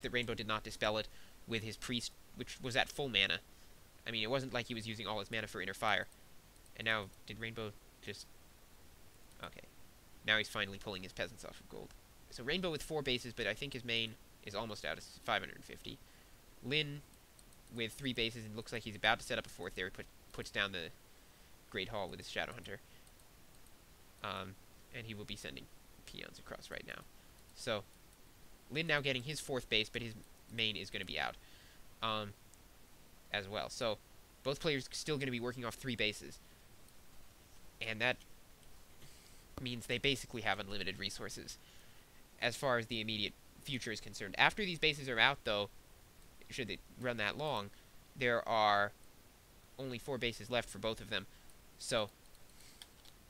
that Rainbow did not dispel it with his Priest, which was at full mana. I mean, it wasn't like he was using all his mana for Inner Fire. And now, did Rainbow just... Okay. Now he's finally pulling his Peasants off of gold. So Rainbow with 4 bases, but I think his main is almost out. It's 550. Lin with 3 bases, and looks like he's about to set up a 4th there. He puts down the Great Hall with his Shadowhunter. And he will be sending peons across right now. So, Lin now getting his 4th base, but his main is going to be out as well. So, both players still going to be working off 3 bases. And that means they basically have unlimited resources as far as the immediate future is concerned. After these bases are out, though, should they run that long, there are only 4 bases left for both of them. So,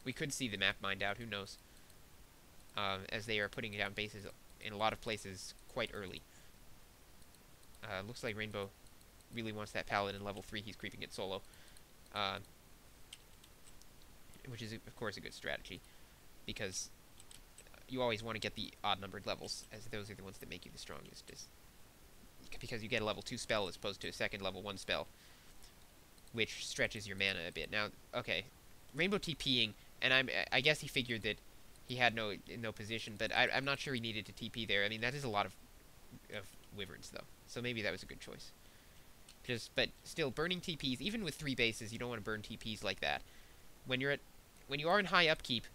we could see the map mined out, who knows, as they are putting down bases in a lot of places quite early. Looks like Rainbow really wants that Paladin level 3. He's creeping it solo, which is, of course, a good strategy, because you always want to get the odd-numbered levels, as those are the ones that make you the strongest, because you get a level 2 spell as opposed to a second level 1 spell, which stretches your mana a bit. Now, okay, Rainbow TPing, and I guess he figured that he had no position, but I'm not sure he needed to TP there. I mean, that is a lot of Wyverns, though, so maybe that was a good choice. But still, burning TPs, even with 3 bases, you don't want to burn TPs like that. When you are in high upkeep,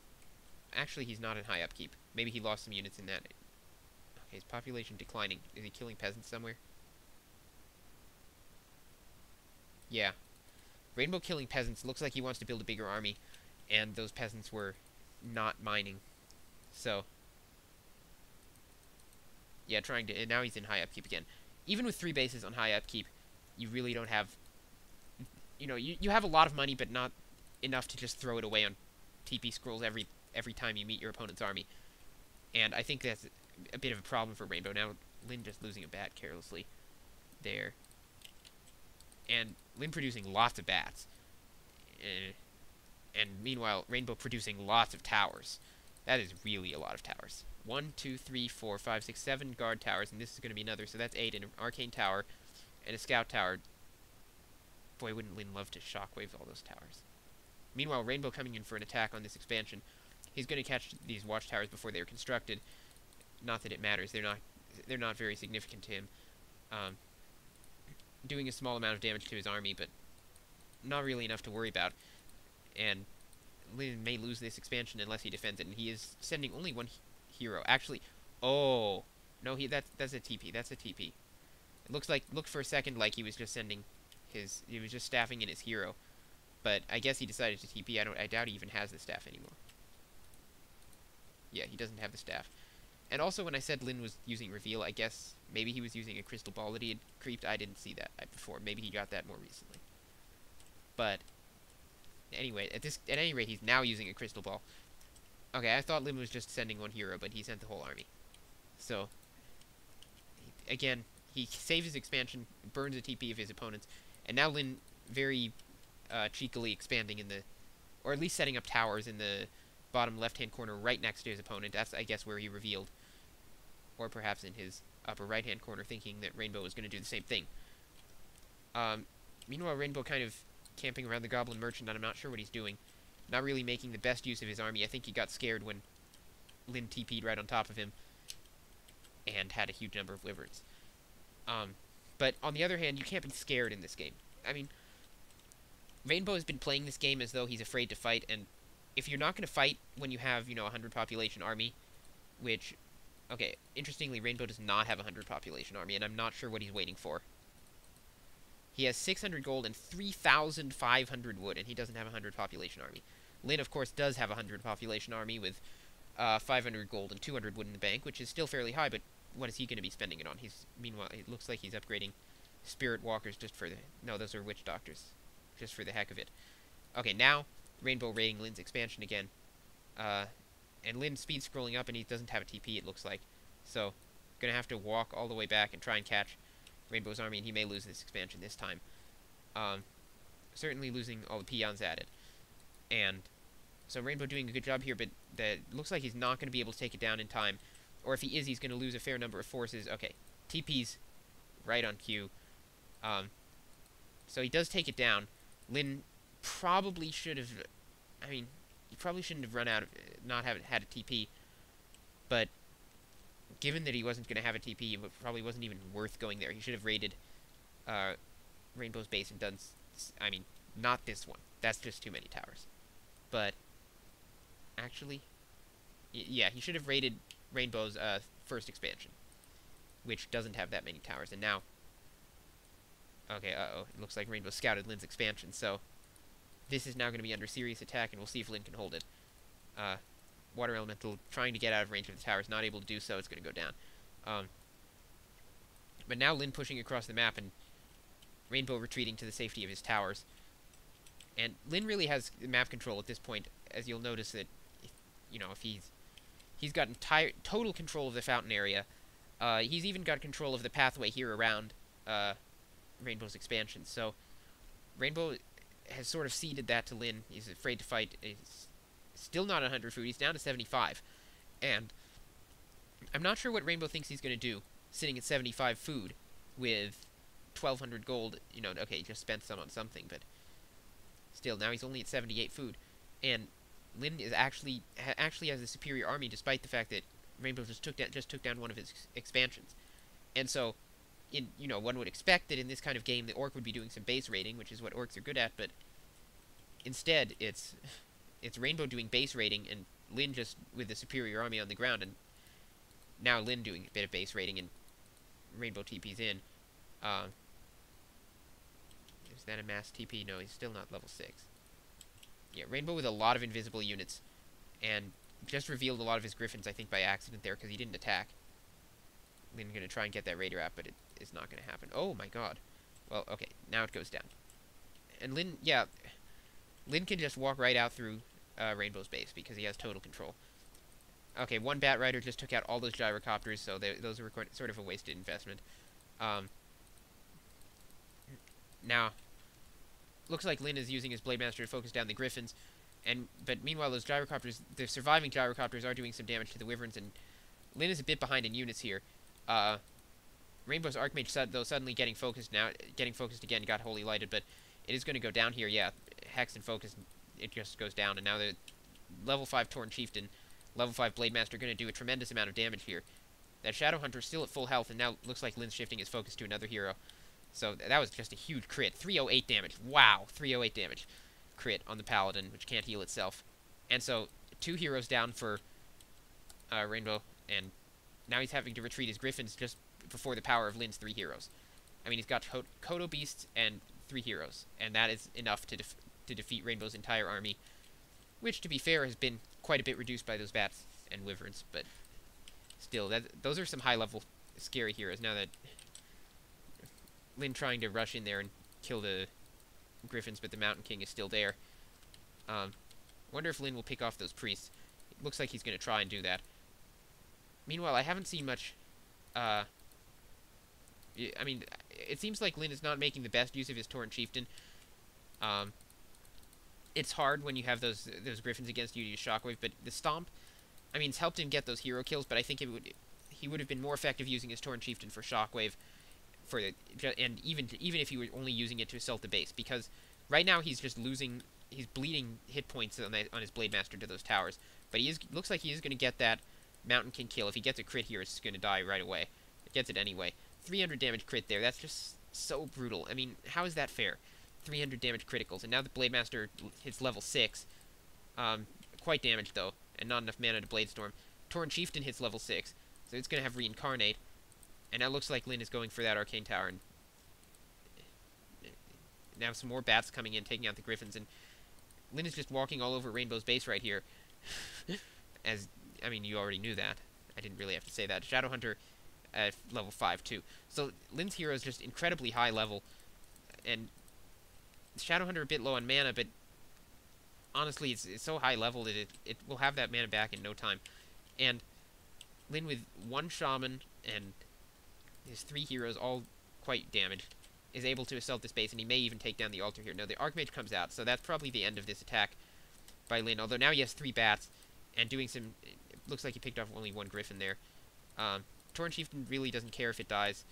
actually he's not in high upkeep. Maybe he lost some units in that. Okay, his population declining. Is he killing peasants somewhere? Yeah. Rainbow killing peasants. Looks like he wants to build a bigger army, and those peasants were not mining. So, yeah, and now he's in high upkeep again. Even with 3 bases on high upkeep, you really don't have, you have a lot of money, but not enough to just throw it away on TP scrolls every time you meet your opponent's army. And I think that's a bit of a problem for Rainbow. Now, Lin just losing a bat carelessly there. And Lin producing lots of bats. And meanwhile, Rainbow producing lots of towers. That is really a lot of towers. 1, 2, 3, 4, 5, 6, 7 guard towers, and this is going to be another, so that's 8, and an arcane tower, and a scout tower. Boy, wouldn't Lin love to shockwave all those towers. Meanwhile, Rainbow coming in for an attack on this expansion. He's going to catch these watchtowers before they are constructed. Not that it matters. They're not very significant to him. Doing a small amount of damage to his army, but not really enough to worry about. And Lin may lose this expansion unless he defends it, and he is sending only 1 hero. Actually, oh no, that's a TP. That's a TP. It looked for a second like he was just he was just staffing in his hero, but I guess he decided to TP. I doubt he even has the staff anymore. Yeah, he doesn't have the staff. And also, when I said Lin was using reveal, I guess maybe he was using a crystal ball that he had creeped. I didn't see that before. Maybe he got that more recently. But anyway, at any rate, he's now using a crystal ball. Okay, I thought Lin was just sending 1 hero, but he sent the whole army. So, again, he saves his expansion, burns a TP of his opponents, and now Lin very cheekily expanding or at least setting up towers in the bottom left-hand corner right next to his opponent. That's, I guess, where he revealed. Or perhaps in his upper right-hand corner, thinking that Rainbow was going to do the same thing. Meanwhile, Rainbow kind of camping around the Goblin Merchant, and I'm not sure what he's doing. Not really making the best use of his army. I think he got scared when Lin TP'd right on top of him and had a huge number of Wyverns. But on the other hand, you can't be scared in this game. I mean, Rainbow has been playing this game as though he's afraid to fight, and if you're not going to fight when you have, 100 population army, which, okay, interestingly, Rainbow does not have a 100 population army, and I'm not sure what he's waiting for. He has 600 gold and 3,500 wood, and he doesn't have a 100 population army. Lin, of course, does have a 100 population army with 500 gold and 200 wood in the bank, which is still fairly high, but what is he going to be spending it on? Meanwhile, it looks like he's upgrading Spirit Walkers just for the... No, those are Witch Doctors. Just for the heck of it. Okay, now, Rainbow raiding Lin's expansion again. And Lin speed scrolling up, and he doesn't have a TP, it looks like. So, gonna have to walk all the way back and try and catch Rainbow's army, and he may lose this expansion this time. Certainly losing all the peons added. And so Rainbow doing a good job here, but that looks like he's not going to be able to take it down in time. Or if he is, he's going to lose a fair number of forces. Okay, TP's right on cue. So he does take it down. Lin probably should have... I mean, he probably shouldn't have run out of... not have had a TP. But given that he wasn't going to have a TP, it probably wasn't even worth going there. He should have raided Rainbow's base and done... I mean, not this one. That's just too many towers. But, actually... yeah, he should have raided Rainbow's first expansion, which doesn't have that many towers. And now... okay, uh-oh. It looks like Rainbow scouted Lin's expansion, so... this is now going to be under serious attack, and we'll see if Lin can hold it. Water Elemental trying to get out of range of the towers, not able to do so, it's going to go down. But now Lin pushing across the map, and Rainbow retreating to the safety of his towers. And Lin really has map control at this point, as you'll notice that, you know, if he's got total control of the fountain area. He's even got control of the pathway here around Rainbow's expansion. So Rainbow has sort of ceded that to Lin. He's afraid to fight. He's still not 100 food. He's down to 75. And I'm not sure what Rainbow thinks he's going to do, sitting at 75 food with 1,200 gold. You know, okay, he just spent some on something, but still, now he's only at 78 food. And Lin is actually has a superior army, despite the fact that Rainbow just took down one of his expansions. And so, you know, one would expect that in this kind of game, the Orc would be doing some base raiding, which is what Orcs are good at, but instead, it's Rainbow doing base raiding, and Lin just with the superior army on the ground, and now Lin doing a bit of base raiding, and Rainbow TP's in. Is that a mass TP? No, he's still not level 6. Yeah, Rainbow with a lot of invisible units, and just revealed a lot of his Griffins, I think, by accident there, because he didn't attack. Lin going to try and get that Raider out, but it is not going to happen. Oh my god. Well, okay, now it goes down. And Lin, yeah, Lin can just walk right out through Rainbow's base, because he has total control. Okay, one Bat Rider just took out all those gyrocopters, so those were sort of a wasted investment. Now, looks like Lin is using his Blade Master to focus down the Griffins, but meanwhile those gyrocopters, the surviving gyrocopters are doing some damage to the Wyverns, and Lin is a bit behind in units here. Rainbow's Archmage, though, suddenly getting focused again, got Holy Lighted, but it is going to go down here, yeah. Hex and Focus, it just goes down, and now the level 5 Tauren Chieftain, level 5 Blade Master are going to do a tremendous amount of damage here. That Shadow Hunter is still at full health, and now looks like Lin's shifting his focus to another hero. So that was just a huge crit. 308 damage. Wow, 308 damage. Crit on the Paladin, which can't heal itself. And so, 2 heroes down for Rainbow, and now he's having to retreat his Griffins just before the power of Lin's 3 heroes. I mean, he's got Kodo Beasts and 3 heroes, and that is enough to defeat Rainbow's entire army, which, to be fair, has been quite a bit reduced by those Bats and Wyverns, but still, those are some high-level scary heroes. Now that Lin trying to rush in there and kill the Griffins, but the Mountain King is still there. Wonder if Lin will pick off those priests. It looks like he's going to try and do that. Meanwhile, I haven't seen much... I mean, it seems like Lin is not making the best use of his Tauren Chieftain. It's hard when you have those Griffins against you to use Shockwave, but the Stomp, I mean, it's helped him get those hero kills, but I think he would have been more effective using his Tauren Chieftain for Shockwave, and even if he were only using it to assault the base, because right now he's just he's bleeding hit points on his Blade Master to those towers, but looks like he is going to get that Mountain King kill. If he gets a crit here, it's going to die right away. It gets it anyway. 300 damage crit there. That's just so brutal. I mean, how is that fair? 300 damage criticals, and now the Blade Master hits level 6. Quite damaged, though, and not enough mana to Blade Storm. Tauren Chieftain hits level 6, so it's going to have Reincarnate. And now it looks like Lin is going for that Arcane Tower, and now some more Bats coming in, taking out the Griffins, and Lin is just walking all over Rainbow's base right here. I mean, you already knew that. I didn't really have to say that. Shadow Hunter at level 5, too. So Lin's hero is just incredibly high level, and Shadow Hunter a bit low on mana, but honestly, it's so high level that it will have that mana back in no time. And Lin with 1 Shaman and his 3 heroes, all quite damaged, is able to assault this base, and he may even take down the altar here. Now, the Archmage comes out, so that's probably the end of this attack by Lin, although now he has 3 Bats, and doing some... It looks like he picked off only 1 Griffin there. Torn Chieftain really doesn't care if it dies.